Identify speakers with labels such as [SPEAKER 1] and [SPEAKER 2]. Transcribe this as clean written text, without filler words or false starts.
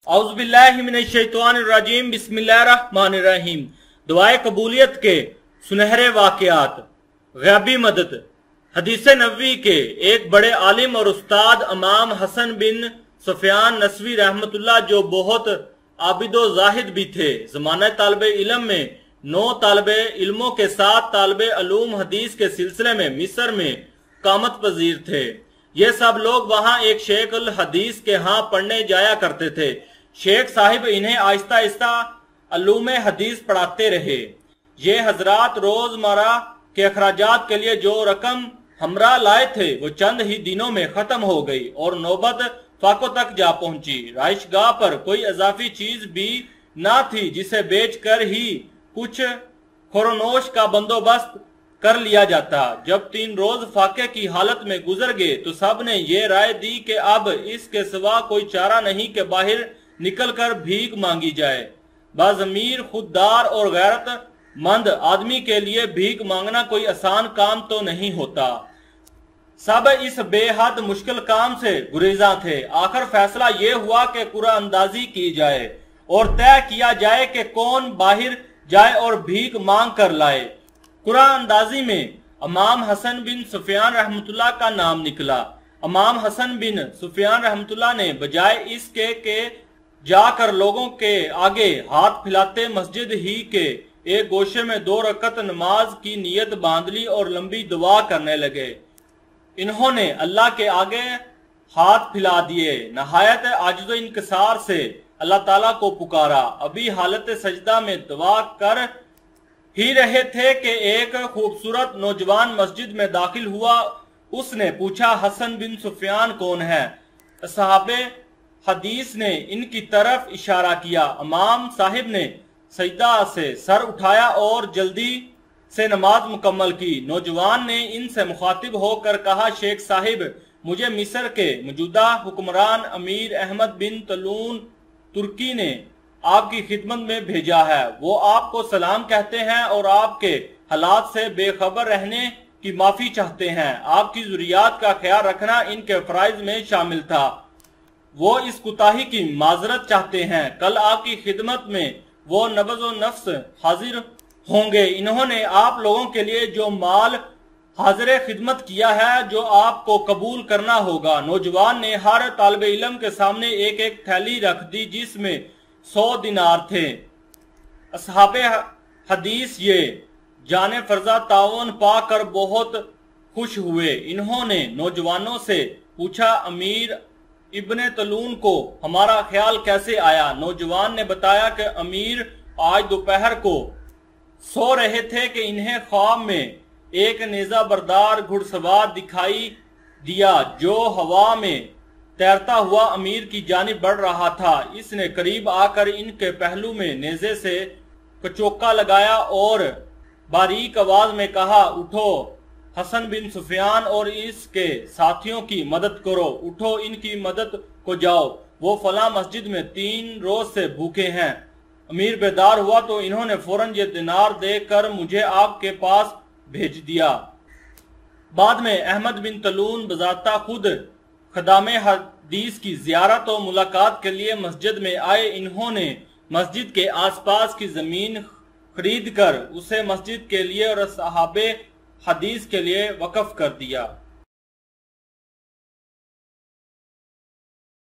[SPEAKER 1] اعوذ باللہ من الشیطان الرجیم بسم اللہ الرحمن الرحیم۔ دعائے قبولیت کے سنہرے واقعات۔ غیبی مدد۔ حدیث نبوی کے ایک بڑے عالم اور استاد امام حسن بن سفیان نسوی رحمت اللہ، جو بہت عابد و زاہد بھی تھے، زمانہ طالب علم میں 9 طالب علموں کے ساتھ طالب علوم حدیث کے سلسلے میں مصر میں قامت پذیر تھے۔ یہ سب لوگ وہاں ایک شیخ الحدیث کے ہاں پڑھنے جایا کرتے تھے۔ شیخ صاحب انہیں آہستہ آہستہ علوم حدیث پڑھاتے رہے۔ یہ حضرات روزمرہ کے اخراجات کے لیے جو رقم ہمراہ لائے تھے وہ چند ہی دنوں میں ختم ہو گئی اور نوبت فاقوں تک جا پہنچی۔ رہائش گاہ پر کوئی اضافی چیز بھی نہ تھی جسے بیچ کر ہی کچھ خورنوش کا بندوبست کر لیا جاتا۔ جب 3 روز فاقے کی حالت میں گزر گئے تو سب نے یہ رائے دی کہ اب اس کے سوا کوئی چارہ نہیں کہ باہر نکل کر بھیک مانگی جائے۔ باضمیر، خوددار اور غیرت مند آدمی کے لیے بھیک مانگنا کوئی آسان کام تو نہیں ہوتا۔ سب اس بے حد مشکل کام سے گریزاں تھے۔ آخر فیصلہ یہ ہوا کہ قرعہ اندازی کی جائے اور طے کیا جائے کہ کون باہر جائے اور بھیک مانگ کر لائے۔ قرعہ اندازی میں امام حسن بن سفیان رحمت اللہ کا نام نکلا۔ امام حسن بن سفیان رحمت اللہ نے بجائے اس کے کہ جا کر لوگوں کے آگے ہاتھ پھیلاتے مسجد ہی کے ایک گوشے میں 2 رکعت نماز کی نیت باندھ لی اور لمبی دعا کرنے لگے۔ انہوں نے اللہ کے آگے ہاتھ پھیلا دیے، نہایت عاجز و انکسار سے اللہ تعالیٰ کو پکارا۔ ابھی حالت سجدہ میں دعا کر ہی رہے تھے کہ ایک خوبصورت نوجوان مسجد میں داخل ہوا۔ اس نے پوچھا، حسن بن سفیان کون ہے؟ اصحاب حدیث نے ان کی طرف اشارہ کیا۔ امام صاحب نے سجدہ سے سر اٹھایا اور جلدی سے نماز مکمل کی۔ نوجوان نے ان سے مخاطب ہو کر کہا، شیخ صاحب، مجھے مصر کے موجودہ حکمران امیر احمد بن طولون ترکی نے آپ کی خدمت میں بھیجا ہے۔ وہ آپ کو سلام کہتے ہیں اور آپ کے حالات سے بے خبر رہنے کی معافی چاہتے ہیں۔ آپ کی ضروریات کا خیال رکھنا ان کے فرائض میں شامل تھا۔ وہ اس کوتاہی کی معذرت چاہتے ہیں۔ کل آپ کی خدمت میں وہ نبض و نفس حاضر ہوں گے۔ انہوں نے آپ لوگوں کے لیے جو مال حاضر خدمت کیا ہے جو آپ کو قبول کرنا ہوگا۔ نوجوان نے ہر طالب علم کے سامنے ایک ایک تھیلی رکھ دی جس میں 100 دینار تھے۔ اصحاب حدیث یہ جان فرضہ تعاون پا کر بہت خوش ہوئے۔ انہوں نے نوجوانوں سے پوچھا، امیر ابن طولون کو ہمارا خیال کیسے آیا؟ نوجوان نے بتایا کہ امیر آج دوپہر کو سو رہے تھے کہ انہیں خواب میں ایک نیزہ بردار گھڑ سوار دکھائی دیا جو ہوا میں تیرتا ہوا امیر کی جانب بڑھ رہا تھا۔ اس نے قریب آ کر ان کے پہلو میں نیزے سے کچوکا لگایا اور باریک آواز میں کہا، اٹھو حسن بن سفیان اور اس کے ساتھیوں کی مدد کرو، اٹھو ان کی مدد کو جاؤ، وہ فلاں مسجد میں 3 روز سے بھوکے ہیں۔ امیر بیدار ہوا تو انہوں نے فوراً یہ دینار دے کر مجھے آپ کے پاس بھیج دیا۔ بعد میں احمد بن طولون بذاتہ خود خدام حدیث کی زیارت و ملاقات کے لیے مسجد میں آئے۔ انہوں نے مسجد کے آس پاس کی زمین خرید کر اسے مسجد کے لیے اور اصحاب حدیث کے لیے وقف کر دیا۔